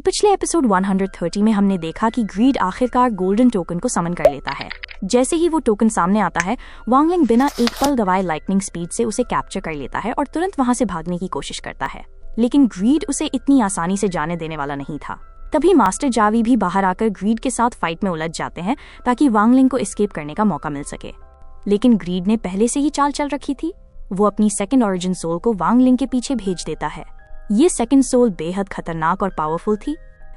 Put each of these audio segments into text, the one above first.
पिछले एपिसोड 130 में हमने देखा कि ग्रीड आखिरकार गोल्डन टोकन को समन कर लेता है। जैसे ही वो टोकन सामने आता है, वांग लिंग बिना एक पल गवाए लाइटनिंग स्पीड से उसे कैप्चर कर लेता है और तुरंत वहां से भागने की कोशिश करता है। लेकिन ग्रीड उसे इतनी आसानी से जाने देने वाला नहीं था। तभी मास्टर जावी भी बाहर आकर ग्रीड के साथ फाइट में उलझ जाते हैं ताकि वांग लिंग को एस्केप करने का मौका मिल सके। लेकिन ग्रीड ने पहले से ही चाल चल रखी थी। वो अपनी सेकंड ओरिजिन सोल को वांग लिंग के पीछे भेज देता है। ये सेकंड सोल बेहद खतरनाक और पावरफुल थी।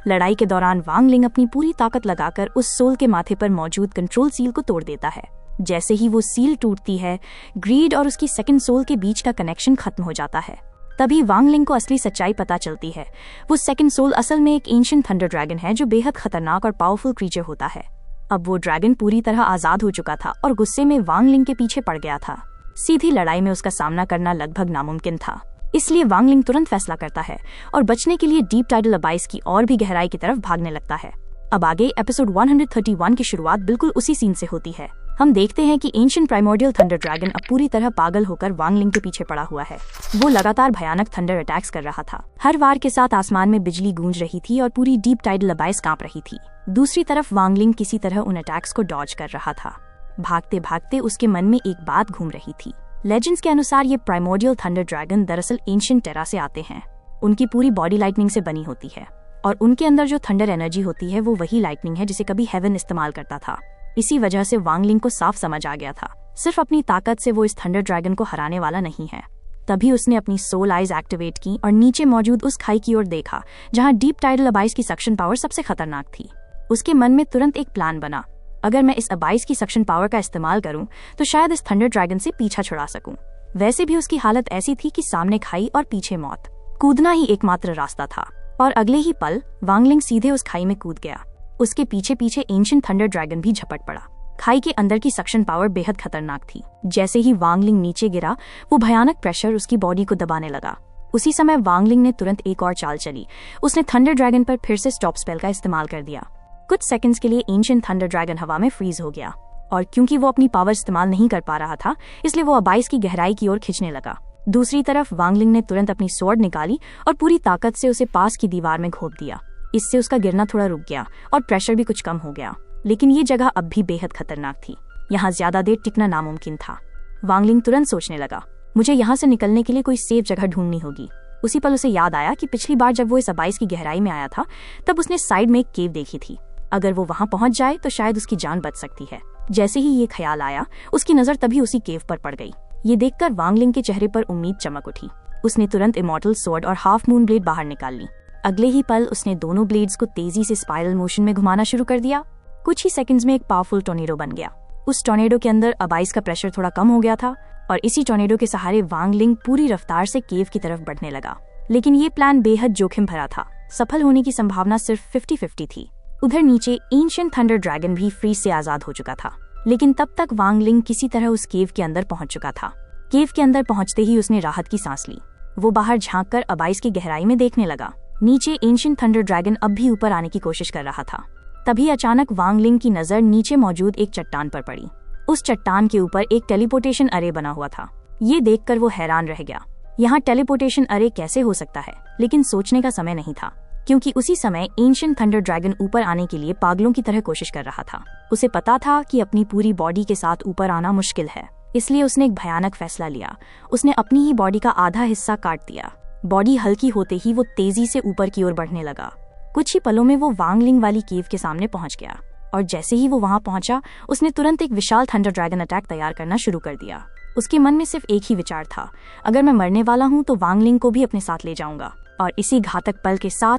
लड़ाई के दौरान वांग लिंग अपनी पूरी ताकत लगाकर उस सोल के माथे पर मौजूद कंट्रोल सील को तोड़ देता है। जैसे ही वो सील टूटती है, ग्रीड और उसकी सेकंड सोल के बीच का कनेक्शन खत्म हो जाता है। तभी वांग लिंग को असली सच्चाई पता चलती है। वो सेकंड सोल असल में एक एंशिएंट थंडर ड्रैगन है जो बेहद खतरनाक और पावरफुल क्रीचर होता है। अब वो ड्रैगन पूरी तरह आजाद हो चुका था और गुस्से में वांग लिंग के पीछे पड़ गया था। सीधी लड़ाई में उसका सामना करना लगभग नामुमकिन था। इसलिए वांग लिंग तुरंत फैसला करता है और बचने के लिए डीप टाइडल अबाइस की और भी गहराई की तरफ भागने लगता है। अब आगे एपिसोड 131 की शुरुआत बिल्कुल उसी सीन से होती है। हम देखते हैं कि एंशिएंट प्राइमोर्डियल थंडर ड्रैगन अब पूरी तरह पागल होकर वांग लिंग के पीछे पड़ा हुआ है। वो लगातार भयानक थंडर अटैक्स कर रहा था। हर वार के साथ आसमान में बिजली गूंज रही थी और पूरी डीप टाइडल अबाइस कांप रही थी। दूसरी तरफ वांग लिंग किसी तरह उन अटैक्स को डॉज कर रहा था। भागते भागते उसके मन में एक बात घूम रही थी। लेजेंड्स के अनुसार ये प्राइमोर्डियल थंडर ड्रैगन दरअसल एंशिएंट टेरा से आते हैं। उनकी पूरी बॉडी लाइटनिंग से बनी होती है और उनके अंदर जो थंडर एनर्जी होती है वो वही लाइटनिंग है जिसे कभी हेवन इस्तेमाल करता था। इसी वजह से वांग लिंग को साफ समझ आ गया था, सिर्फ अपनी ताकत से वो इस थंडर ड्रैगन को हराने वाला नहीं है। तभी उसने अपनी सोल आइज एक्टिवेट की और नीचे मौजूद उस खाई की ओर देखा जहाँ डीप टाइडल अबाइस की सक्शन पावर सबसे खतरनाक थी। उसके मन में तुरंत एक प्लान बना। अगर मैं इस अबाइस की सक्शन पावर का इस्तेमाल करूं तो शायद इस थंडर ड्रैगन से पीछा छुड़ा सकूं। वैसे भी उसकी हालत ऐसी थी कि सामने खाई और पीछे मौत। कूदना ही एकमात्र रास्ता था और अगले ही पल वांग लिंग सीधे उस खाई में कूद गया। उसके पीछे पीछे एंशिएंट थंडर ड्रैगन भी झपट पड़ा। खाई के अंदर की सक्शन पावर बेहद खतरनाक थी। जैसे ही वांग लिंग नीचे गिरा, वो भयानक प्रेशर उसकी बॉडी को दबाने लगा। उसी समय वांग लिंग ने तुरंत एक और चाल चली। उसने थंडर ड्रैगन पर फिर से स्टॉप स्पेल का इस्तेमाल कर दिया। कुछ सेकंड्स के लिए एंशिएंट थंडर ड्रैगन हवा में फ्रीज हो गया और क्योंकि वो अपनी पावर इस्तेमाल नहीं कर पा रहा था, इसलिए वो अबाइस की गहराई की ओर खींचने लगा। दूसरी तरफ वांग लिंग ने तुरंत अपनी स्वॉर्ड निकाली और पूरी ताकत से उसे पास की दीवार में घोंप दिया। इससे उसका गिरना थोड़ा रुक गया और प्रेशर भी कुछ कम हो गया। लेकिन ये जगह अब भी बेहद खतरनाक थी। यहाँ ज्यादा देर टिकना नामुमकिन था। वांग लिंग तुरंत सोचने लगा, मुझे यहाँ से निकलने के लिए कोई सेफ जगह ढूंढनी होगी। उसी पल उसे याद आया कि पिछली बार जब वो इस अबाइस की गहराई में आया था, तब उसने साइड में एक केव देखी थी। अगर वो वहां पहुंच जाए तो शायद उसकी जान बच सकती है। जैसे ही ये ख्याल आया, उसकी नजर तभी उसी केव पर पड़ गई। ये देखकर वांग लिंग के चेहरे पर उम्मीद चमक उठी। उसने तुरंत इमॉर्टल स्वॉर्ड और हाफ मून ब्लेड बाहर निकाल ली। अगले ही पल उसने दोनों ब्लेड्स को तेजी से स्पाइरल मोशन में घुमाना शुरू कर दिया। कुछ ही सेकंड्स में एक पावरफुल टॉर्नेडो बन गया। उस टॉर्नेडो के अंदर अबाइस का प्रेशर थोड़ा कम हो गया था और इसी टॉर्नेडो के सहारे वांग लिंग पूरी रफ्तार से केव की तरफ बढ़ने लगा। लेकिन ये प्लान बेहद जोखिम भरा था। सफल होने की संभावना सिर्फ 50-50 थी। उधर नीचे एंशिएंट थंडर ड्रैगन भी फ्रीज से आजाद हो चुका था। लेकिन तब तक वांग लिंग किसी तरह उस केव के अंदर पहुंच चुका था। केव के अंदर पहुंचते ही उसने राहत की सांस ली। वो बाहर झांककर अबाइस की गहराई में देखने लगा। नीचे एंशिएंट थंडर ड्रैगन अब भी ऊपर आने की कोशिश कर रहा था। तभी अचानक वांग लिंग की नजर नीचे मौजूद एक चट्टान पर पड़ी। उस चट्टान के ऊपर एक टेलीपोर्टेशन अरे बना हुआ था। ये देखकर वो हैरान रह गया। यहाँ टेलीपोर्टेशन अरे कैसे हो सकता है? लेकिन सोचने का समय नहीं था, क्योंकि उसी समय एंशिएंट थंडर ड्रैगन ऊपर आने के लिए पागलों की तरह कोशिश कर रहा था। उसे पता था कि अपनी पूरी बॉडी के साथ ऊपर आना मुश्किल है, इसलिए उसने एक भयानक फैसला लिया। उसने अपनी ही बॉडी का आधा हिस्सा काट दिया। बॉडी हल्की होते ही वो तेजी से ऊपर की ओर बढ़ने लगा। कुछ ही पलों में वो वांग लिंग वाली केव के सामने पहुंच गया और जैसे ही वो वहां पहुंचा, उसने तुरंत एक विशाल थंडर ड्रैगन अटैक तैयार करना शुरू कर दिया। उसके मन में सिर्फ एक ही विचार था, अगर मैं मरने वाला हूं तो वांग लिंग को भी अपने साथ ले जाऊंगा। और इसी घातक पल के साथ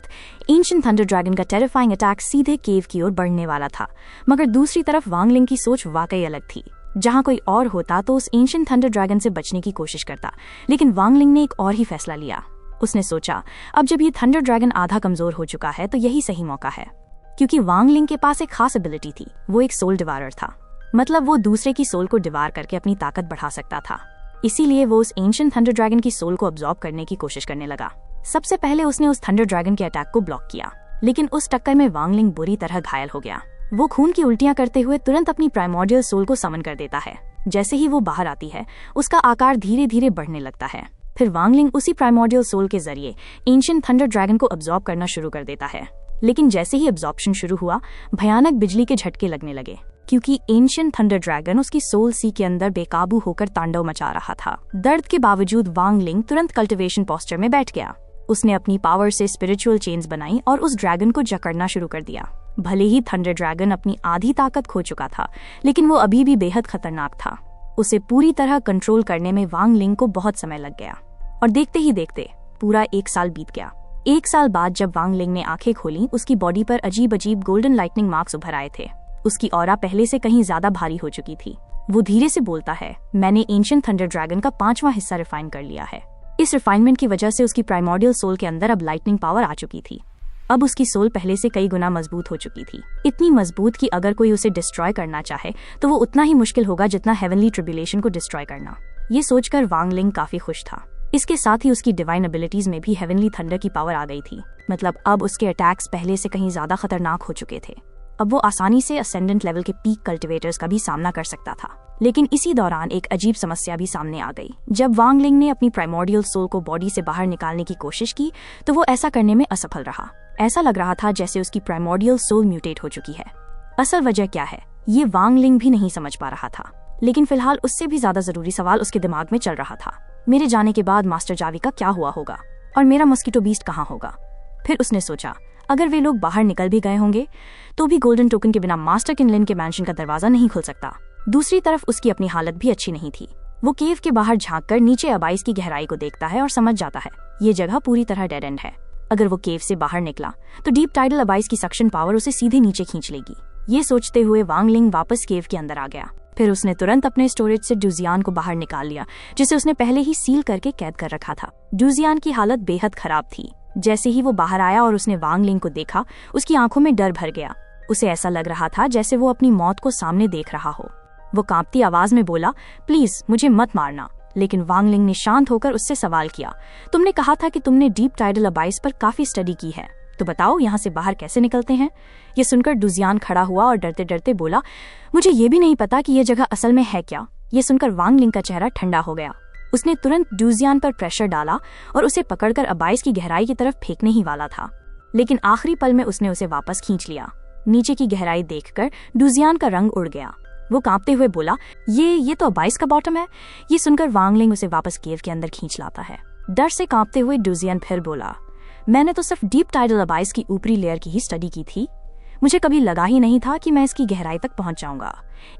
एंशिएंट थंडर ड्रैगन का टेरिफाइंग अटैक सीधे केव की ओर बढ़ने वाला था। मगर दूसरी तरफ वांग लिंग की सोच वाकई अलग थी। जहां कोई और होता तो उस एंशिएंट थंडर ड्रैगन से बचने की कोशिश करता, लेकिन वांग लिंग ने एक और ही फैसला लिया। उसने सोचा, अब जब ये थंडर ड्रैगन आधा कमजोर हो चुका है तो यही सही मौका है। क्योंकि वांग लिंग के पास एक खास एबिलिटी थी, वो एक सोल डिवारर था। मतलब वो दूसरे की सोल को डिवार करके अपनी ताकत बढ़ा सकता था। इसीलिए वो उस एंशिएंट थंडर ड्रैगन की सोल को अब्सॉर्ब करने की कोशिश करने लगा। सबसे पहले उसने उस थंडर ड्रैगन के अटैक को ब्लॉक किया, लेकिन उस टक्कर में वांग लिंग बुरी तरह घायल हो गया। वो खून की उल्टियां करते हुए तुरंत अपनी प्राइमोर्डियल सोल को समन कर देता है। जैसे ही वो बाहर आती है, उसका आकार धीरे धीरे बढ़ने लगता है। फिर वांग लिंग उसी प्राइमोर्डियल सोल के जरिए एंशिएंट थंडर ड्रैगन को अब्सॉर्ब करना शुरू कर देता है। लेकिन जैसे ही एब्जॉर्प्शन शुरू हुआ, भयानक बिजली के झटके लगने लगे, क्योंकि एंशिएंट थंडर ड्रैगन उसकी सोल सी के अंदर बेकाबू होकर तांडव मचा रहा था। दर्द के बावजूद वांग लिंग तुरंत कल्टिवेशन पोस्चर में बैठ गया। उसने अपनी पावर से स्पिरिचुअल चेन्स बनाई और उस ड्रैगन को जकड़ना शुरू कर दिया। भले ही थंडर ड्रैगन अपनी आधी ताकत खो चुका था, लेकिन वो अभी भी बेहद खतरनाक था। उसे पूरी तरह कंट्रोल करने में वांग लिंग को बहुत समय लग गया, और देखते ही देखते पूरा 1 साल बीत गया। 1 साल बाद जब वांग लिंग ने आंखें खोली, उसकी बॉडी पर अजीब अजीब गोल्डन लाइटनिंग मार्क्स उभर आए थे। उसकी ऑरा पहले से कहीं ज्यादा भारी हो चुकी थी। वो धीरे से बोलता है, मैंने एंशिएंट थंडर ड्रैगन का 5वां हिस्सा रिफाइन कर लिया है। इस रिफाइनमेंट की वजह से उसकी प्राइमोर्डियल सोल के अंदर अब लाइटनिंग पावर आ चुकी थी। अब उसकी सोल पहले से कई गुना मजबूत हो चुकी थी, इतनी मजबूत कि अगर कोई उसे डिस्ट्रॉय करना चाहे तो वो उतना ही मुश्किल होगा जितना हेवनली ट्रिब्यूलेशन को डिस्ट्रॉय करना। ये सोचकर वांग लिंग काफी खुश था। इसके साथ ही उसकी डिवाइन एबिलिटीज में भी हेवनली थंडर की पावर आ गई थी। मतलब अब उसके अटैक्स पहले से कहीं ज्यादा खतरनाक हो चुके थे। अब वो आसानी से असेंडेंट लेवल के पीक कल्टिवेटर्स का भी सामना कर सकता था। लेकिन इसी दौरान एक अजीब समस्या भी सामने आ गई। जब वांग लिंग ने अपनी प्राइमोर्डियल सोल को बॉडी से बाहर निकालने की कोशिश की, तो वो ऐसा करने में असफल रहा। ऐसा लग रहा था जैसे उसकी प्राइमोर्डियल सोल म्यूटेट हो चुकी है। असल वजह क्या है, ये वांग लिंग भी नहीं समझ पा रहा था। लेकिन फिलहाल उससे भी ज्यादा जरूरी सवाल उसके दिमाग में चल रहा था, मेरे जाने के बाद मास्टर जावी का क्या हुआ होगा, और मेरा मस्कीटो बीस्ट कहाँ होगा। फिर उसने सोचा, अगर वे लोग बाहर निकल भी गए होंगे तो भी गोल्डन टोकन के बिना मास्टर किनलिन के मैंशन का दरवाजा नहीं खुल सकता। दूसरी तरफ उसकी अपनी हालत भी अच्छी नहीं थी। वो केव के बाहर झांककर नीचे अबाइस की गहराई को देखता है और समझ जाता है ये जगह पूरी तरह डेड एंड है। अगर वो केव से बाहर निकला तो डीप टाइडल अबाइस की सक्शन पावर उसे सीधे नीचे खींच लेगी। ये सोचते हुए वांग लिंग वापस केव के अंदर आ गया। फिर उसने तुरंत अपने स्टोरेज से डूजियान को बाहर निकाल लिया, जिसे उसने पहले ही सील करके कैद कर रखा था। डूजियान की हालत बेहद खराब थी। जैसे ही वो बाहर आया और उसने वांग लिंग को देखा, उसकी आंखों में डर भर गया। उसे ऐसा लग रहा था जैसे वो अपनी मौत को सामने देख रहा हो। वो कांपती आवाज में बोला, प्लीज मुझे मत मारना। लेकिन वांग लिंग ने शांत होकर उससे सवाल किया, तुमने कहा था कि तुमने डीप टाइडल अबाइस पर काफी स्टडी की है, तो बताओ यहाँ से बाहर कैसे निकलते हैं। ये सुनकर डूजियान खड़ा हुआ और डरते डरते बोला, मुझे ये भी नहीं पता कि ये जगह असल में है क्या। ये सुनकर वांग लिंग का चेहरा ठंडा हो गया। उसने तुरंत डूजियान पर प्रेशर डाला और उसे पकड़कर अबाइस की गहराई की तरफ फेंकने ही वाला था, लेकिन आखिरी पल में उसने उसे वापस खींच लिया। नीचे की गहराई देखकर डूजियान का रंग उड़ गया। वो कांपते हुए बोला, ये तो अबाइस का बॉटम है। ये सुनकर वांग लिंग उसे वापस केव के अंदर खींच लाता है। डर से कांपते हुए डूजियान फिर बोला, मैंने तो सिर्फ डीप टाइडल अबाइस की ऊपरी लेयर की ही स्टडी की थी। मुझे कभी लगा ही नहीं था कि मैं इसकी गहराई तक पहुंच जाऊंगा।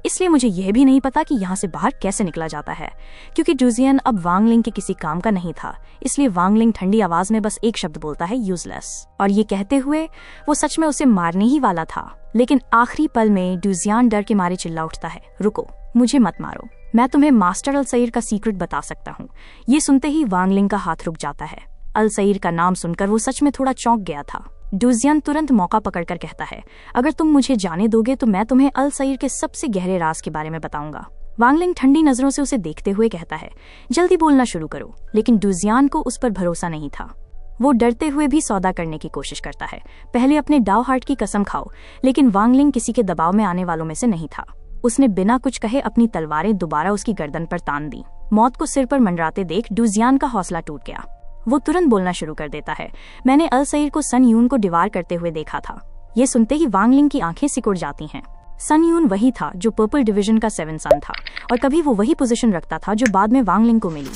इसलिए मुझे यह भी नहीं पता कि यहाँ से बाहर कैसे निकला जाता है। क्योंकि डूजियान अब वांग लिंग के किसी काम का नहीं था, इसलिए वांग लिंग ठंडी आवाज में बस एक शब्द बोलता है, यूजलेस। और ये कहते हुए वो सच में उसे मारने ही वाला था। लेकिन आखिरी पल में डूजियान डर के मारे चिल्ला उठता है, रुको, मुझे मत मारो, मैं तुम्हें मास्टर अल सईर का सीक्रेट बता सकता हूँ। ये सुनते ही वांग लिंग का हाथ रुक जाता है। अल सईर का नाम सुनकर वो सच में थोड़ा चौंक गया था। डूजियान तुरंत मौका पकड़कर कहता है, अगर तुम मुझे जाने दोगे तो मैं तुम्हें अल सईर के सबसे गहरे राज के बारे में बताऊंगा। वांग लिंग ठंडी नजरों से उसे देखते हुए कहता है, जल्दी बोलना शुरू करो। लेकिन डूजियान को उस पर भरोसा नहीं था। वो डरते हुए भी सौदा करने की कोशिश करता है, पहले अपने डाव हार्ट की कसम खाओ। लेकिन वांग लिंग किसी के दबाव में आने वालों में से नहीं था। उसने बिना कुछ कहे अपनी तलवारें दोबारा उसकी गर्दन पर तान दी। मौत को सिर पर मंडराते देख डूजियान का हौसला टूट गया। वो तुरंत बोलना शुरू कर देता है, मैंने अल सईर को सन यून को डिवार करते हुए देखा था। ये सुनते ही वांग लिंग की आंखें सिकुड़ जाती हैं। सन यून वही था जो पर्पल डिवीजन का 7 सन था, और कभी वो वही पोजीशन रखता था जो बाद में वांग लिंग को मिली।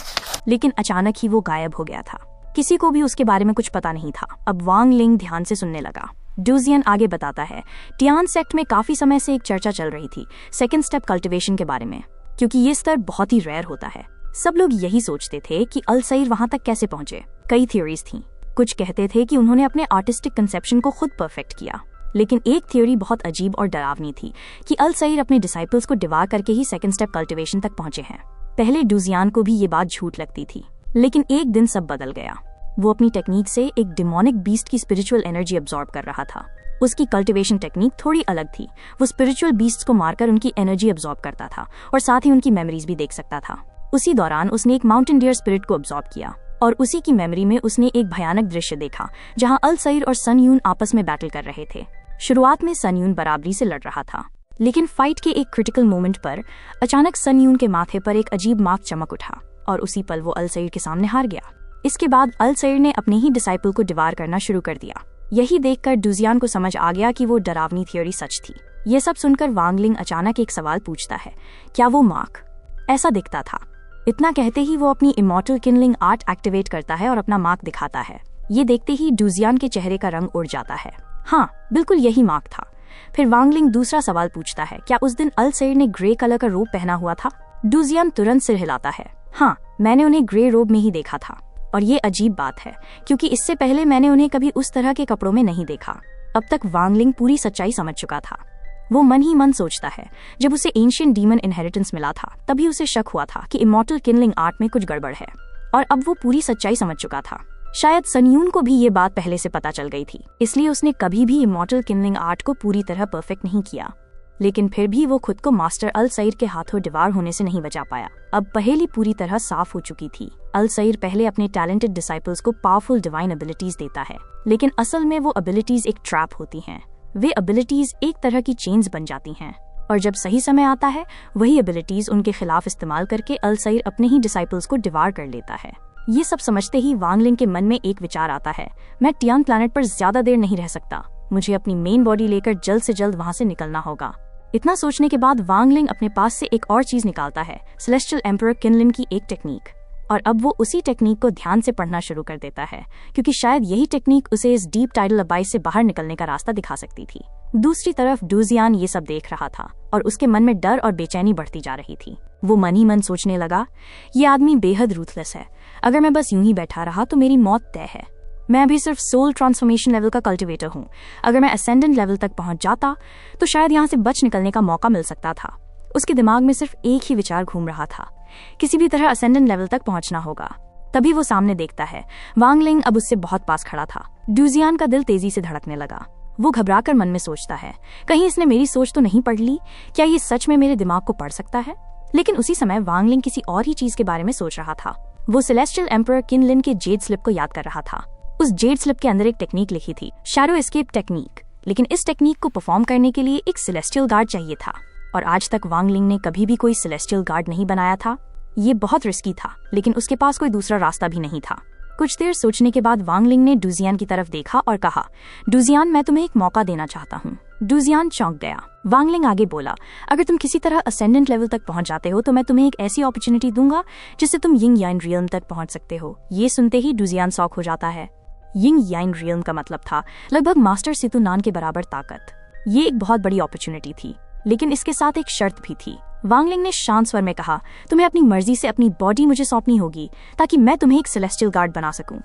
लेकिन अचानक ही वो गायब हो गया था। किसी को भी उसके बारे में कुछ पता नहीं था। अब वांग लिंग ध्यान से सुनने लगा। डूजियान आगे बताता है, टियान सेक्ट में काफी समय से एक चर्चा चल रही थी सेकेंड स्टेप कल्टिवेशन के बारे में, क्योंकि ये स्तर बहुत ही रेयर होता है। सब लोग यही सोचते थे कि अल सईर वहां तक कैसे पहुंचे। कई थ्योरीज थीं। कुछ कहते थे कि उन्होंने अपने आर्टिस्टिक कंसेप्शन को खुद परफेक्ट किया, लेकिन एक थ्योरी बहुत अजीब और डरावनी थी कि अल सईर अपने डिसाइपल्स को डिवार करके ही सेकंड स्टेप कल्टिवेशन तक पहुंचे हैं। पहले डूजियान को भी ये बात झूठ लगती थी, लेकिन एक दिन सब बदल गया। वो अपनी टेक्निक से एक डिमोनिक बीस्ट की स्पिरिचुअल एनर्जी अब्सॉर्ब कर रहा था। उसकी कल्टिवेशन टेक्निक थोड़ी अलग थी। वो स्पिरिचुअल बीस्ट्स को मारकर उनकी एनर्जी अब्सॉर्ब करता था और साथ ही उनकी मेमोरीज भी देख सकता था। उसी दौरान उसने एक माउंटेन डियर स्पिरिट को अब्सॉर्ब किया और उसी की मेमोरी में उसने एक भयानक दृश्य देखा जहां अल सईर और सन यून आपस में बैटल कर रहे थे। शुरुआत में सन यून बराबरी से लड़ रहा था, लेकिन फाइट के एक क्रिटिकल मोमेंट पर अचानक सन यून के माथे पर एक अजीब मार्क चमक उठा और उसी पल वो अल सईर के सामने हार गया। इसके बाद अल सईर ने अपने ही डिसाइपल को डिवार करना शुरू कर दिया। यही देखकर डुजियान को समझ आ गया कि वो डरावनी थ्योरी सच थी। ये सब सुनकर वांग लिंग अचानक एक सवाल पूछता है, क्या वो मार्क ऐसा दिखता था? इतना कहते ही वो अपनी इमॉर्टल किनलिंग आर्ट एक्टिवेट करता है और अपना मार्क दिखाता है। ये देखते ही डुजियान के चेहरे का रंग उड़ जाता है। हाँ, बिल्कुल यही मार्क था। फिर वांग लिंग दूसरा सवाल पूछता है, क्या उस दिन अल सईर ने ग्रे कलर का रोब पहना हुआ था? डुजियान तुरंत सिर हिलाता है, हाँ, मैंने उन्हें ग्रे रोब में ही देखा था। और ये अजीब बात है क्योंकि इससे पहले मैंने उन्हें कभी उस तरह के कपड़ों में नहीं देखा। अब तक वांग लिंग पूरी सच्चाई समझ चुका था। वो मन ही मन सोचता है, जब उसे एंशिएंट डीमन इनहेरिटेंस मिला था तभी उसे शक हुआ था कि इमॉर्टल किनलिंग आर्ट में कुछ गड़बड़ है, और अब वो पूरी सच्चाई समझ चुका था। शायद सन यून को भी ये बात पहले से पता चल गई थी, इसलिए उसने कभी भी इमॉर्टल किनलिंग आर्ट को पूरी तरह परफेक्ट नहीं किया। लेकिन फिर भी वो खुद को मास्टर अल सईर के हाथों डिवार होने से नहीं बचा पाया। अब पहेली पूरी तरह साफ हो चुकी थी। अल सईर पहले अपने टैलेंटेड डिसाइपल्स को पावरफुल डिवाइन एबिलिटीज देता है, लेकिन असल में वो एबिलिटीज एक ट्रैप होती हैं। वे एबिलिटीज एक तरह की चेन्स बन जाती हैं, और जब सही समय आता है वही एबिलिटीज उनके खिलाफ इस्तेमाल करके अल सईर अपने ही डिसाइपल्स को डिवार कर लेता है। ये सब समझते ही वांग लिंग के मन में एक विचार आता है, मैं टियान प्लैनेट पर ज्यादा देर नहीं रह सकता, मुझे अपनी मेन बॉडी लेकर जल्द से जल्द वहाँ से निकलना होगा। इतना सोचने के बाद वांग लिंग अपने पास से एक और चीज निकालता है, सेलेस्टियल एम्परर किनलिन की एक टेक्निक। और अब वो उसी टेक्निक को ध्यान से पढ़ना शुरू कर देता है, क्योंकि शायद यही टेक्निक उसे इस डीप टाइडल अबाइस से बाहर निकलने का रास्ता दिखा सकती थी। दूसरी तरफ डुजियान ये सब देख रहा था और उसके मन में डर और बेचैनी बढ़ती जा रही थी। वो मन ही मन सोचने लगा, ये आदमी बेहद रूथलेस है, अगर मैं बस यूं ही बैठा रहा तो मेरी मौत तय है। मैं अभी सिर्फ सोल ट्रांसफॉर्मेशन लेवल का कल्टिवेटर हूँ, अगर मैं असेंडेंट लेवल तक पहुंच जाता तो शायद यहाँ से बच निकलने का मौका मिल सकता था। उसके दिमाग में सिर्फ एक ही विचार घूम रहा था, किसी भी तरह असेंडेंट लेवल तक पहुंचना होगा। तभी वो सामने देखता है, वांग लिंग अब उससे बहुत पास खड़ा था। डुजियान का दिल तेजी से धड़कने लगा। वो घबराकर मन में सोचता है, कहीं इसने मेरी सोच तो नहीं पढ़ ली, क्या ये सच में मेरे दिमाग को पढ़ सकता है? लेकिन उसी समय वांग लिंग किसी और ही चीज के बारे में सोच रहा था। वो सेलेस्टियल एम्परर किनलिन के जेड स्लिप को याद कर रहा था। उस जेड स्लिप के अंदर एक टेक्निक लिखी थी, शैडो एस्केप टेक्निक, लेकिन इस टेक्निक को परफॉर्म करने के लिए एक सेलेस्टियल गार्ड चाहिए था, और आज तक वांग लिंग ने कभी भी कोई सेलेस्टियल गार्ड नहीं बनाया था। ये बहुत रिस्की था, लेकिन उसके पास कोई दूसरा रास्ता भी नहीं था। कुछ देर सोचने के बाद वांग लिंग ने डुजियान की तरफ देखा और कहा, डुजियान, मैं तुम्हें एक मौका देना चाहता हूँ। डुजियान चौंक गया। वांग लिंग आगे बोला, अगर तुम किसी तरह असेंडेंट लेवल तक पहुंच जाते हो तो मैं तुम्हें एक ऐसी अपॉर्चुनिटी दूंगा जिससे तुम यिंग याइन रियल्म तक पहुंच सकते हो। ये सुनते ही डुजियान शॉक हो जाता है। यिंग याइन रियल्म का मतलब था लगभग मास्टर सितु नान के बराबर ताकत। ये एक बहुत बड़ी अपॉर्चुनिटी थी, लेकिन इसके साथ एक शर्त भी थी। वांग लिंग ने शांत स्वर में कहा, तुम्हें अपनी मर्जी से अपनी बॉडी मुझे सौंपनी होगी ताकि मैं तुम्हें एक सेलेस्टियल गार्ड बना सकूं।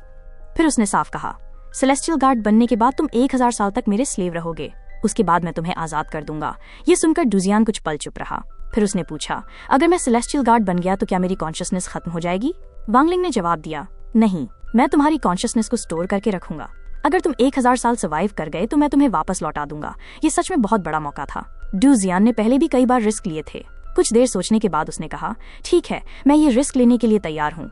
फिर उसने साफ कहा, सेलेस्टियल गार्ड बनने के बाद तुम 1000 साल तक मेरे स्लेव रहोगे, उसके बाद मैं तुम्हें आजाद कर दूंगा। ये सुनकर डुजियान कुछ पल चुप रहा। फिर उसने पूछा, अगर मैं सेलेस्टियल गार्ड बन गया तो क्या मेरी कॉन्शियसनेस खत्म हो जाएगी? वांग लिंग ने जवाब दिया, नहीं, मैं तुम्हारी कॉन्शियसनेस को स्टोर करके रखूंगा। अगर तुम 1000 साल सर्वाइव कर गए तो मैं तुम्हें वापस लौटा दूंगा। ये सच में बहुत बड़ा मौका था। डुजियान ने पहले भी कई बार रिस्क लिए थे। कुछ देर सोचने के बाद उसने कहा, ठीक है, मैं ये रिस्क लेने के लिए तैयार हूँ।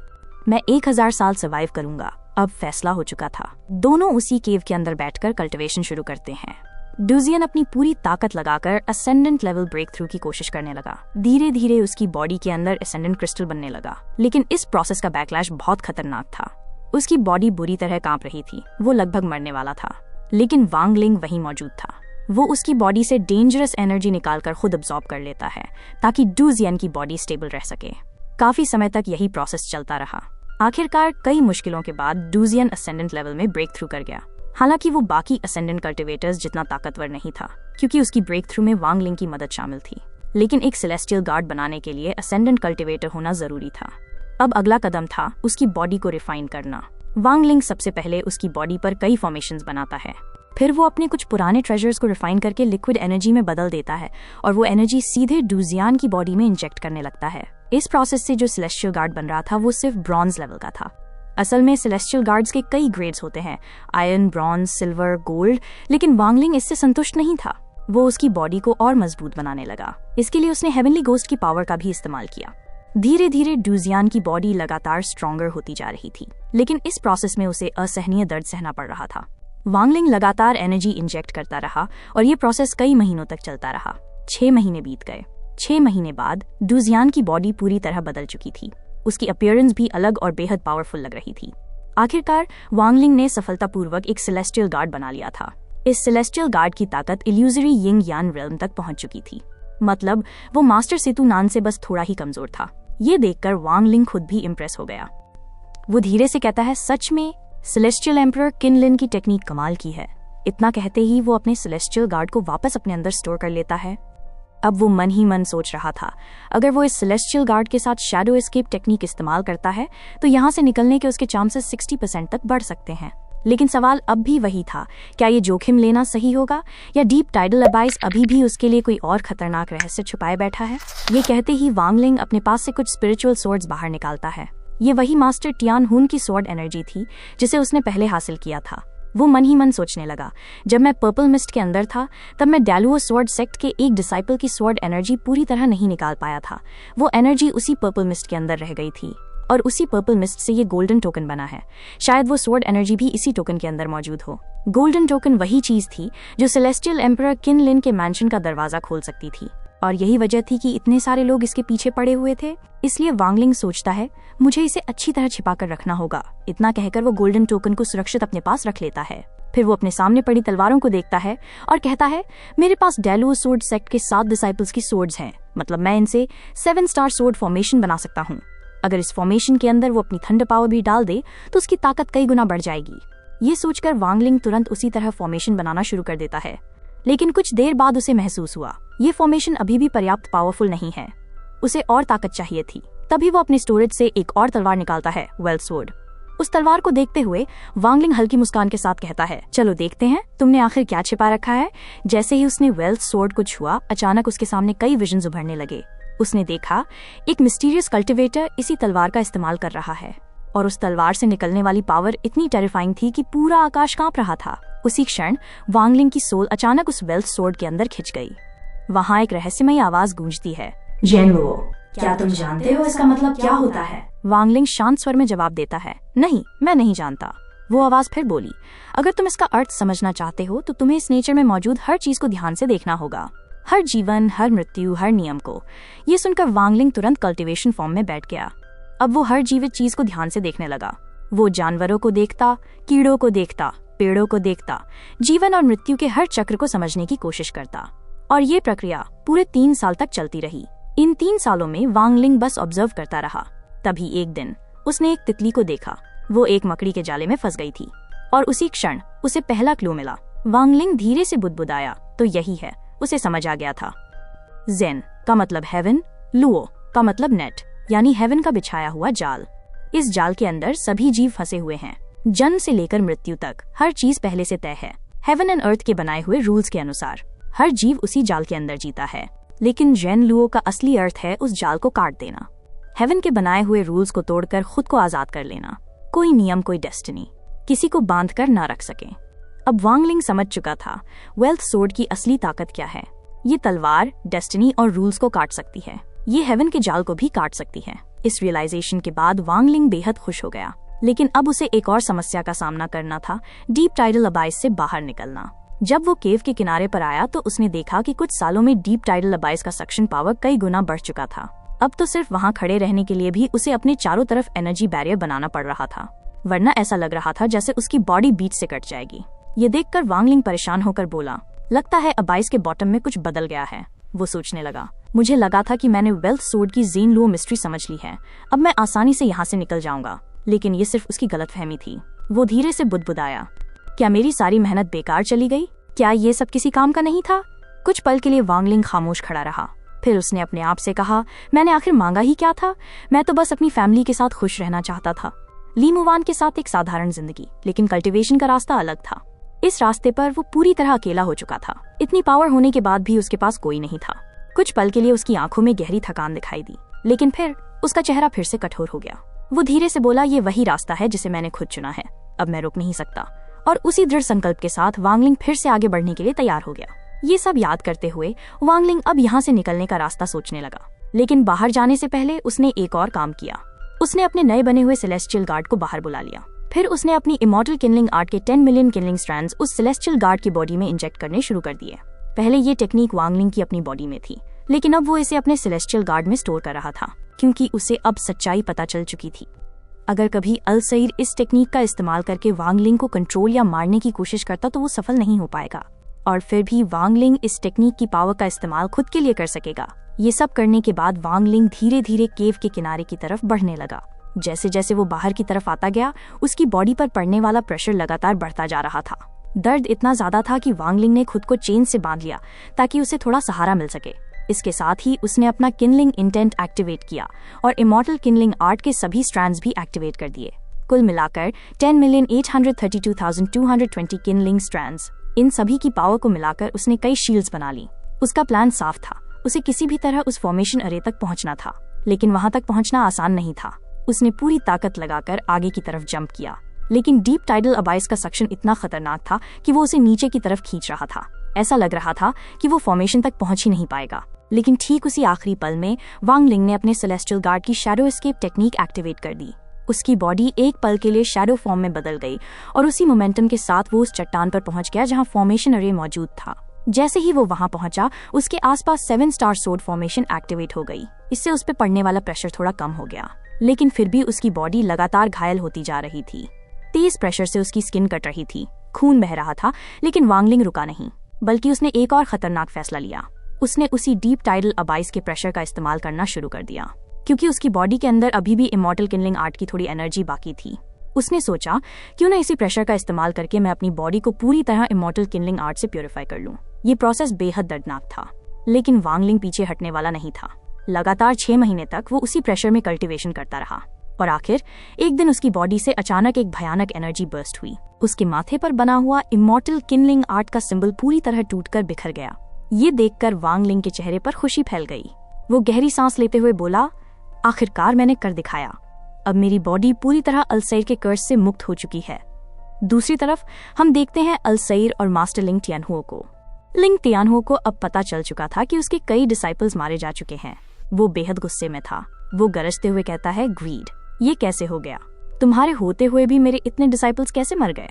मैं 1000 साल सर्वाइव करूंगा। अब फैसला हो चुका था। दोनों उसी केव के अंदर बैठकर कल्टिवेशन शुरू करते हैं। डुजियान अपनी पूरी ताकत लगाकर असेंडेंट लेवल ब्रेक थ्रू की कोशिश करने लगा। धीरे धीरे उसकी बॉडी के अंदर असेंडेंट क्रिस्टल बनने लगा, लेकिन इस प्रोसेस का बैकलैश बहुत खतरनाक था। उसकी बॉडी बुरी तरह कांप रही थी। वो लगभग मरने वाला था, लेकिन वांग लिंग वहीं मौजूद था। वो उसकी बॉडी से डेंजरस एनर्जी निकालकर खुद अब्सॉर्ब कर लेता है ताकि डुजियान की बॉडी स्टेबल रह सके। काफी समय तक यही प्रोसेस चलता रहा। आखिरकार कई मुश्किलों के बाद डुजियान असेंडेंट लेवल में ब्रेक थ्रू कर गया। हालांकि वो बाकी असेंडेंट कल्टिवेटर्स जितना ताकतवर नहीं था, क्योंकि उसकी ब्रेक थ्रू में वांग लिंग की मदद शामिल थी। लेकिन एक सेलेस्टियल गार्ड बनाने के लिए असेंडेंट कल्टिवेटर होना जरूरी था। अब अगला कदम था उसकी बॉडी को रिफाइन करना। वांग लिंग सबसे पहले उसकी बॉडी पर कई फॉर्मेशंस बनाता है। फिर वो अपने कुछ पुराने ट्रेजर्स को रिफाइन करके लिक्विड एनर्जी में बदल देता है और वो एनर्जी सीधे डुजियान की बॉडी में इंजेक्ट करने लगता है। इस प्रोसेस से जो सेलेस्टियल गार्ड बन रहा था वो सिर्फ ब्रॉन्ज लेवल का था। असल में सेलेस्टियल गार्ड्स के कई ग्रेड्स होते हैं, आयरन, ब्रॉन्ज, सिल्वर, गोल्ड, लेकिन वांग लिंग इससे संतुष्ट नहीं था। वो उसकी बॉडी को और मजबूत बनाने लगा। इसके लिए उसने हेवनली गोस्ट की पावर का भी इस्तेमाल किया। धीरे धीरे डुजियान की बॉडी लगातार स्ट्रॉन्गर होती जा रही थी, लेकिन इस प्रोसेस में उसे असहनीय दर्द सहना पड़ रहा था। वांग लिंग लगातार एनर्जी इंजेक्ट करता रहा और ये प्रोसेस कई महीनों तक चलता रहा। 6 महीने बीत गए। 6 महीने बाद डुजियान की बॉडी पूरी तरह बदल चुकी थी। उसकी अपीयरेंस भी अलग और बेहद पावरफुल लग रही थी। आखिरकार वांगलिंग ने सफलतापूर्वक एक सेलेस्टियल गार्ड बना लिया था। इस सेलेस्टियल गार्ड की ताकत इल्यूजरी यिंग यान रिल्म तक पहुंच चुकी थी, मतलब वो मास्टर सेतु नान से बस थोड़ा ही कमजोर था। ये देखकर वांगलिंग खुद भी इम्प्रेस हो गया। वो धीरे से कहता है, सच में सेलेस्टियल एम्परर किनलिन की टेक्निक कमाल की है। इतना कहते ही वो अपने सेलेस्टियल गार्ड को वापस अपने अंदर स्टोर कर लेता है। अब वो मन ही मन सोच रहा था, अगर वो इस सेलेस्टियल गार्ड के साथ शैडो एस्केप टेक्निक इस्तेमाल करता है तो यहाँ से निकलने के उसके चांसेस 60% तक बढ़ सकते हैं। लेकिन सवाल अब भी वही था, क्या ये जोखिम लेना सही होगा या डीप टाइडल अबाइस अभी भी उसके लिए कोई और खतरनाक रहस्य छुपाए बैठा है। ये कहते ही वांगलिंग अपने पास से कुछ स्पिरिचुअल स्वॉर्ड्स बाहर निकालता है। ये वही मास्टर टियान हुन की स्वॉर्ड एनर्जी थी जिसे उसने पहले हासिल किया था। वो मन ही मन सोचने लगा, जब मैं पर्पल मिस्ट के अंदर था तब मैं डैलुओ स्वॉर्ड सेक्ट के एक डिसाइपल की स्वॉर्ड एनर्जी पूरी तरह नहीं निकाल पाया था। वो एनर्जी उसी पर्पल मिस्ट के अंदर रह गई थी और उसी पर्पल मिस्ट से ये गोल्डन टोकन बना है। शायद वो स्वॉर्ड एनर्जी भी इसी टोकन के अंदर मौजूद हो। गोल्डन टोकन वही चीज थी जो सेलेस्टियल एम्परर किनलिन के मैंशन का दरवाजा खोल सकती थी, और यही वजह थी कि इतने सारे लोग इसके पीछे पड़े हुए थे। इसलिए वांगलिंग सोचता है, मुझे इसे अच्छी तरह छिपा कर रखना होगा। इतना कहकर वो गोल्डन टोकन को सुरक्षित अपने पास रख लेता है। फिर वो अपने सामने पड़ी तलवारों को देखता है और कहता है, मेरे पास डैलुओ स्वॉर्ड सेक्ट के 7 डिसाइपल्स की स्वॉर्ड्स हैं, मतलब मैं इनसे 7 स्टार स्वॉर्ड फॉर्मेशन बना सकता हूँ। अगर इस फॉर्मेशन के अंदर वो अपनी थंडर पावर भी डाल दे तो उसकी ताकत कई गुना बढ़ जाएगी। ये सोचकर वांगलिंग तुरंत उसी तरह फॉर्मेशन बनाना शुरू कर देता है। लेकिन कुछ देर बाद उसे महसूस हुआ, ये फॉर्मेशन अभी भी पर्याप्त पावरफुल नहीं है, उसे और ताकत चाहिए थी। तभी वो अपने स्टोरेज से एक और तलवार निकालता है, वेल्थ स्वॉर्ड। उस तलवार को देखते हुए वांगलिंग हल्की मुस्कान के साथ कहता है, चलो देखते हैं तुमने आखिर क्या छिपा रखा है। जैसे ही उसने वेल्थ स्वॉर्ड को छुआ, अचानक उसके सामने कई विजन्स उभरने लगे। उसने देखा एक मिस्टीरियस कल्टिवेटर इसी तलवार का इस्तेमाल कर रहा है, और उस तलवार से निकलने वाली पावर इतनी टेरिफाइंग थी कि पूरा आकाश कांप रहा था। उसी क्षण वांगलिंग की सोल अचानक उस वेल्थ स्वॉर्ड के अंदर खिंच गई। वहाँ एक रहस्यमयी आवाज गूंजती है, जेनवो, क्या तुम जानते हो इसका मतलब क्या होता है? वांगलिंग शांत स्वर में जवाब देता है, नहीं, मैं नहीं जानता। वो आवाज फिर बोली, अगर तुम इसका अर्थ समझना चाहते हो तो तुम्हें इस नेचर में मौजूद हर चीज को ध्यान से देखना होगा, हर जीवन, हर मृत्यु, हर नियम को। ये सुनकर वांगलिंग तुरंत कल्टीवेशन फॉर्म में बैठ गया। अब वो हर जीवित चीज को ध्यान से देखने लगा। वो जानवरों को देखता, कीड़ों को देखता, पेड़ों को देखता, जीवन और मृत्यु के हर चक्र को समझने की कोशिश करता। और ये प्रक्रिया पूरे 3 साल तक चलती रही। इन 3 सालों में वांगलिंग बस ऑब्जर्व करता रहा। तभी एक दिन उसने एक तितली को देखा। वो एक मकड़ी के जाले में फंस गई थी और उसी क्षण उसे पहला क्लू मिला। वांगलिंग धीरे से बुदबुदाया, तो यही है, उसे समझ आ गया था। जेन का मतलब हेवन, लुओ का मतलब नेट, यानी हेवन का बिछाया हुआ जाल। इस जाल के अंदर सभी जीव फंसे हुए हैं। जन्म से लेकर मृत्यु तक हर चीज पहले से तय है। हेवन एंड अर्थ के बनाए हुए रूल्स के अनुसार हर जीव उसी जाल के अंदर जीता है। लेकिन जेन लुओ का असली अर्थ है उस जाल को काट देना, हेवन के बनाए हुए रूल्स को तोड़कर खुद को आजाद कर लेना। कोई नियम, कोई डेस्टिनी किसी को बांध कर ना रख सके। अब वांगलिंग समझ चुका था वेल्थ स्वॉर्ड की असली ताकत क्या है। ये तलवार डेस्टिनी और रूल्स को काट सकती है, ये हेवन के जाल को भी काट सकती है। इस रियलाइजेशन के बाद वांगलिंग बेहद खुश हो गया। लेकिन अब उसे एक और समस्या का सामना करना था, डीप टाइडल अबाइस से बाहर निकलना। जब वो केव के किनारे पर आया तो उसने देखा कि कुछ सालों में डीप टाइडल अबाइस का सक्शन पावर कई गुना बढ़ चुका था। अब तो सिर्फ वहाँ खड़े रहने के लिए भी उसे अपने चारों तरफ एनर्जी बैरियर बनाना पड़ रहा था, वरना ऐसा लग रहा था जैसे उसकी बॉडी बीच से कट जाएगी। ये देखकर वांगलिंग परेशान होकर बोला, लगता है अबाइस के बॉटम में कुछ बदल गया है। वो सोचने लगा, मुझे लगा था कि मैंने वेल्थ स्वॉर्ड की जेन लुओ मिस्ट्री समझ ली है, अब मैं आसानी से यहाँ से निकल जाऊंगा। लेकिन ये सिर्फ उसकी गलतफहमी थी। वो धीरे से बुदबुदाया, क्या मेरी सारी मेहनत बेकार चली गई? क्या ये सब किसी काम का नहीं था? कुछ पल के लिए वांगलिंग खामोश खड़ा रहा। फिर उसने अपने आप से कहा, मैंने आखिर मांगा ही क्या था? मैं तो बस अपनी फैमिली के साथ खुश रहना चाहता था। ली मुवान के साथ एक साधारण जिंदगी, लेकिन कल्टीवेशन का रास्ता अलग था। इस रास्ते पर वो पूरी तरह अकेला हो चुका था। इतनी पावर होने के बाद भी उसके पास कोई नहीं था। कुछ पल के लिए उसकी आंखों में गहरी थकान दिखाई दी, लेकिन फिर उसका चेहरा फिर से कठोर हो गया। वो धीरे से बोला, ये वही रास्ता है जिसे मैंने खुद चुना है, अब मैं रुक नहीं सकता। और उसी दृढ़ संकल्प के साथ वांगलिंग फिर से आगे बढ़ने के लिए तैयार हो गया। ये सब याद करते हुए वांगलिंग अब यहाँ से निकलने का रास्ता सोचने लगा। लेकिन बाहर जाने से पहले उसने एक और काम किया। उसने अपने नए बने हुए सेलेस्टियल गार्ड को बाहर बुला लिया। फिर उसने अपनी इमॉर्टल किनलिंग आर्ट के 10 मिलियन किनलिंग स्ट्रैंड्स उस सेलेस्टियल गार्ड की बॉडी में इंजेक्ट करने शुरू कर दिए। पहले ये टेक्निक वांगलिंग की अपनी बॉडी में थी, लेकिन अब वो इसे अपने सेलेस्टियल गार्ड में स्टोर कर रहा था, क्योंकि उसे अब सच्चाई पता चल चुकी थी। अगर कभी अल सईर इस टेक्निक का इस्तेमाल करके वांग लिंग को कंट्रोल या मारने की कोशिश करता तो वो सफल नहीं हो पाएगा, और फिर भी वांग लिंग इस टेक्निक की पावर का इस्तेमाल खुद के लिए कर सकेगा। ये सब करने के बाद वांग लिंग धीरे धीरे केव के किनारे की तरफ बढ़ने लगा। जैसे जैसे वो बाहर की तरफ आता गया, उसकी बॉडी पर पड़ने वाला प्रेशर लगातार बढ़ता जा रहा था। दर्द इतना ज्यादा था कि वांग लिंग ने खुद को चेन से बांध लिया ताकि उसे थोड़ा सहारा मिल सके। इसके साथ ही उसने अपना किनलिंग इंटेंट एक्टिवेट किया और इमॉर्टल किनलिंग आर्ट के सभी स्ट्रैंड्स भी एक्टिवेट कर दिए। कुल मिलाकर 10,832,220 किनलिंग स्ट्रैंड्स। इन सभी की पावर को मिलाकर उसने कई शील्ड्स बना ली। उसका प्लान साफ था, उसे किसी भी तरह उस फॉर्मेशन अरे तक पहुंचना था, लेकिन वहां तक पहुंचना आसान नहीं था। उसने पूरी ताकत लगाकर आगे की तरफ जंप किया, लेकिन डीप टाइडल अबाइस का सक्शन इतना खतरनाक था कि वो उसे नीचे की तरफ खींच रहा था। ऐसा लग रहा था कि वो फॉर्मेशन तक पहुंच ही नहीं पाएगा। लेकिन ठीक उसी आखिरी पल में वांग लिंग ने अपने सेलेस्टियल गार्ड की शैडो एस्केप टेक्निक एक्टिवेट कर दी। उसकी बॉडी एक पल के लिए शैडो फॉर्म में बदल गई और उसी मोमेंटम के साथ वो उस चट्टान पर पहुंच गया जहां फॉर्मेशन अरे मौजूद था। जैसे ही वो वहां पहुंचा, उसके आसपास 7 स्टार सोड फॉर्मेशन एक्टिवेट हो गई। इससे उस पर पड़ने वाला प्रेशर थोड़ा कम हो गया, लेकिन फिर भी उसकी बॉडी लगातार घायल होती जा रही थी। तेज प्रेशर से उसकी स्किन कट रही थी, खून बह रहा था, लेकिन वांग लिंग रुका नहीं, बल्कि उसने एक और खतरनाक फैसला लिया। उसने उसी डीप टाइडल अबाइस के प्रेशर का इस्तेमाल करना शुरू कर दिया, क्योंकि उसकी बॉडी के अंदर अभी भी इमॉर्टल किनलिंग आर्ट की थोड़ी एनर्जी बाकी थी। उसने सोचा, क्यों ना इसी प्रेशर का इस्तेमाल करके मैं अपनी बॉडी को पूरी तरह इमॉर्टल किनलिंग आर्ट से प्योरीफाई कर लूं। ये प्रोसेस बेहद दर्दनाक था, लेकिन वांग लिंग पीछे हटने वाला नहीं था। लगातार 6 महीने तक वो उसी प्रेशर में कल्टीवेशन करता रहा, और आखिर एक दिन उसकी बॉडी से अचानक एक भयानक एनर्जी बर्स्ट हुई। उसके माथे पर बना हुआ इमॉर्टल किनलिंग आर्ट का सिंबल पूरी तरह टूटकर बिखर गया। ये देखकर वांग लिंग के चेहरे पर खुशी फैल गई। वो गहरी सांस लेते हुए बोला, आखिरकार मैंने कर दिखाया। अब मेरी बॉडी पूरी तरह अल सईर के कर्ज से मुक्त हो चुकी है। दूसरी तरफ हम देखते हैं अल सईर और मास्टर लिंग टियानहुओ को। लिंग टियानहुओ को अब पता चल चुका था कि उसके कई डिसाइपल्स मारे जा चुके हैं। वो बेहद गुस्से में था। वो गरजते हुए कहता है, ग्रीड, ये कैसे हो गया? तुम्हारे होते हुए भी मेरे इतने डिसाइपल्स कैसे मर गए?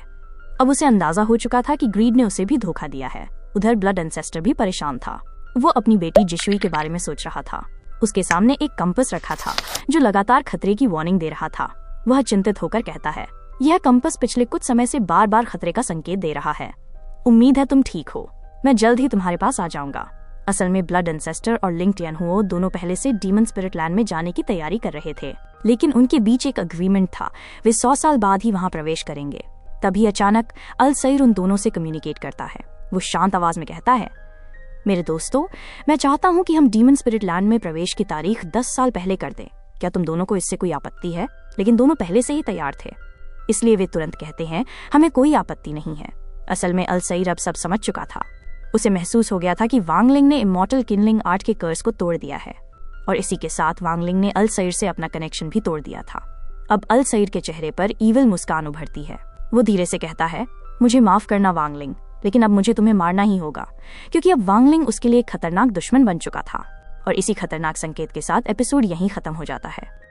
अब उसे अंदाजा हो चुका था कि ग्रीड ने उसे भी धोखा दिया है। उधर ब्लड एंसेस्टर भी परेशान था। वो अपनी बेटी जिशुई के बारे में सोच रहा था। उसके सामने एक कंपास रखा था जो लगातार खतरे की वार्निंग दे रहा था। वह चिंतित होकर कहता है, यह कंपास पिछले कुछ समय से बार बार खतरे का संकेत दे रहा है। उम्मीद है तुम ठीक हो, मैं जल्द ही तुम्हारे पास आ जाऊंगा। असल में ब्लड एंसेस्टर और लिंग टियानहुओ दोनों पहले से डीमन स्पिरिट लैंड में जाने की तैयारी कर रहे थे, लेकिन उनके बीच एक अग्रीमेंट था, वे 100 साल बाद ही वहां प्रवेश करेंगे। तभी अचानक अल सईर उन दोनों से कम्युनिकेट करता है। वो शांत आवाज में कहता है, मेरे दोस्तों, मैं चाहता हूं कि हम डीमन स्पिरिट लैंड में प्रवेश की तारीख 10 साल पहले कर दें। क्या तुम दोनों को इससे कोई आपत्ति है? लेकिन दोनों पहले से ही तैयार थे, इसलिए वे तुरंत कहते हैं, हमें कोई आपत्ति नहीं है। असल में अल सईर अब सब समझ चुका था। उसे महसूस हो गया था कि वांग लिंग ने इमॉर्टल किनलिंग आर्ट के कर्ज को तोड़ दिया है, और इसी के साथ वांग लिंग ने अल सईर से अपना कनेक्शन भी तोड़ दिया था। अब अल सईर के चेहरे पर ईविल मुस्कान उभरती है। वो धीरे से कहता है, मुझे माफ करना वांग लिंग, लेकिन अब मुझे तुम्हें मारना ही होगा, क्योंकि अब वांग लिंग उसके लिए खतरनाक दुश्मन बन चुका था। और इसी खतरनाक संकेत के साथ एपिसोड यहीं खत्म हो जाता है।